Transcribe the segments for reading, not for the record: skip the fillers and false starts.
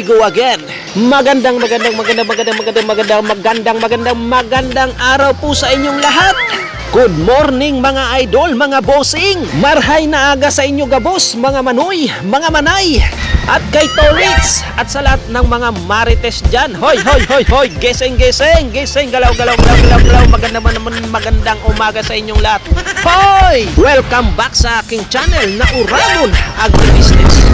go again. Magandang araw po sa inyong lahat. Good morning mga idol, mga bossing. Marhay na aga sa inyo gabos, mga manoy, mga manay. At kay Torits at sa lahat ng mga marites dyan. Hoy, gising, galaw. Magandang umaga sa inyong lahat. Hoy! Welcome back sa aking channel na Uramon Agribusiness.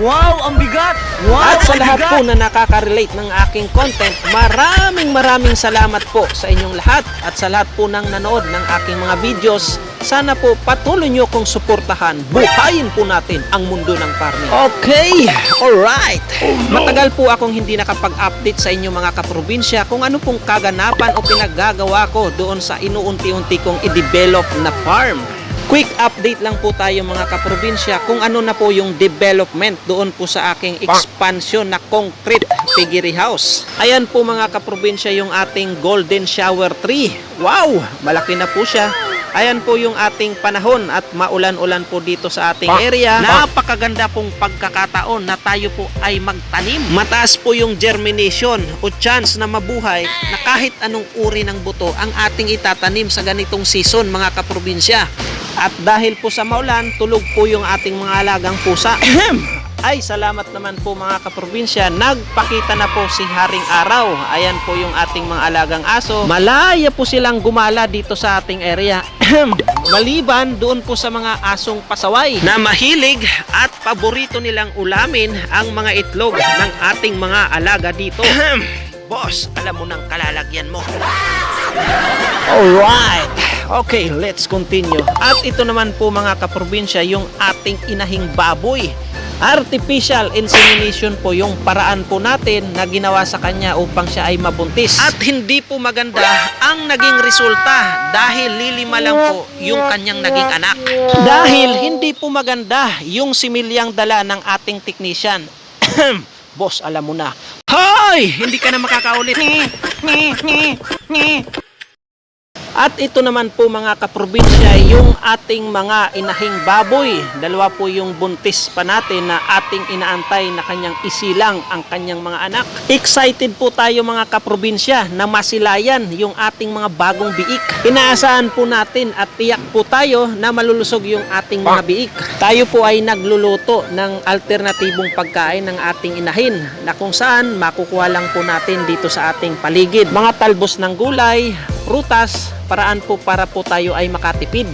Wow, ang bigat! Wow, At sa ang lahat bigat! po na nakaka-relate ng aking content, maraming salamat po sa inyong lahat at sa lahat po ng nanood ng aking mga videos. Sana po patuloy nyo kong suportahan. Buhayin po natin ang mundo ng farming. Okay, alright. Matagal po akong hindi nakapag-update sa inyo mga kaprobinsya kung ano pong kaganapan o pinaggagawa ko doon sa inuunti-unti kong i-develop na farm. Quick update lang po tayo mga kaprobinsya kung ano na po yung development doon po sa aking expansion na concrete piggery house. Ayan po mga kaprobinsya yung ating golden shower tree. Wow! Malaki na po siya. Ayan po yung ating panahon at maulan-ulan po dito sa ating area. Napakaganda pong pagkakataon na tayo po ay magtanim. Mataas po yung germination o chance na mabuhay na kahit anong uri ng buto ang ating itatanim sa ganitong season mga kaprobinsya. At dahil po sa maulan, tulog po yung ating mga alagang pusa. Ay, salamat naman po mga kaprobinsya. Nagpakita na po si Haring Araw. Ayan po yung ating mga alagang aso. Malaya po silang gumala dito sa ating area. Maliban doon po sa mga asong pasaway na mahilig at paborito nilang ulamin ang mga itlog ng ating mga alaga dito. Boss, alam mo nang kalalagyan mo. Alright. Okay, let's continue. At ito naman po mga kaprobinsya, yung ating inahing baboy. Artificial insemination po yung paraan po natin na ginawa sa kanya upang siya ay mabuntis. At hindi po maganda ang naging resulta dahil lilima lang po yung kanyang naging anak. Dahil hindi po maganda yung similyang dala ng ating technician. Boss, alam mo na. Hoy! Hindi ka na makakaulit. At ito naman po mga kaprobinsya, yung ating mga inahing baboy. Dalawa po yung buntis pa natin na ating inaantay na kanyang isilang ang kanyang mga anak. Excited po tayo mga kaprobinsya na masilayan yung ating mga bagong biik. Inaasahan po natin at tiyak po tayo na malulusog yung ating mga biik. Tayo po ay nagluluto ng alternatibong pagkain ng ating inahin na kung saan makukuha lang po natin dito sa ating paligid. Mga talbos ng gulay, prutas, paraan po para po tayo ay makatipid.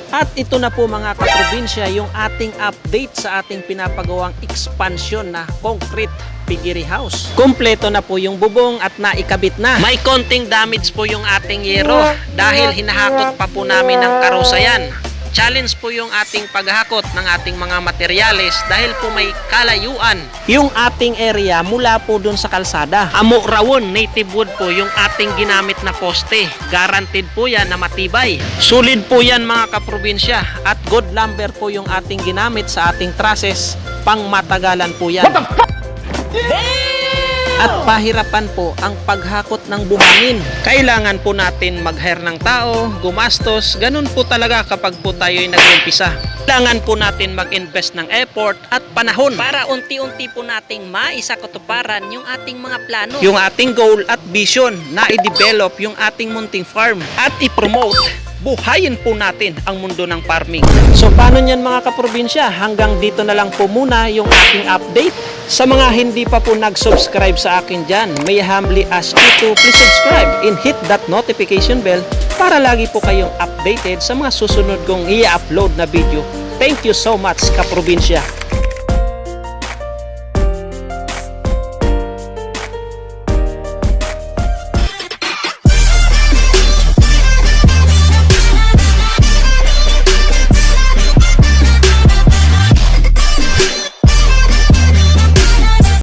At ito na po mga kaprobinsya yung ating update sa ating pinapagawang expansion na concrete piggery house. Kompleto na po yung bubong at naikabit na. May konting damage po yung ating yero dahil hinahakot pa po namin ng karosa yan. Challenge po yung ating paghakot ng ating mga materyales dahil po may kalayuan yung ating area mula po dun sa kalsada. Amo rawon, native wood po yung ating ginamit na poste. Guaranteed po yan na matibay. Solid po yan mga kaprobinsya at good lumber po yung ating ginamit sa ating trusses. Pang matagalan po yan. At pahirapan po ang paghakot ng buhangin. Kailangan po natin mag-hire ng tao, gumastos, ganun po talaga kapag po tayo ay nag-umpisa. Kailangan po natin mag-invest ng effort at panahon para unti-unti po nating maisakatuparan yung ating mga plano. Yung ating goal at vision na i-develop yung ating munting farm at i-promote. Buhayin po natin ang mundo ng farming. So paano niyan mga kaprobinsya? Hanggang dito na lang po muna yung aking update. Sa mga hindi pa po nag-subscribe sa akin dyan, may I humbly ask you to please subscribe and hit that notification bell para lagi po kayong updated sa mga susunod kong i-upload na video. Thank you so much kaprobinsya.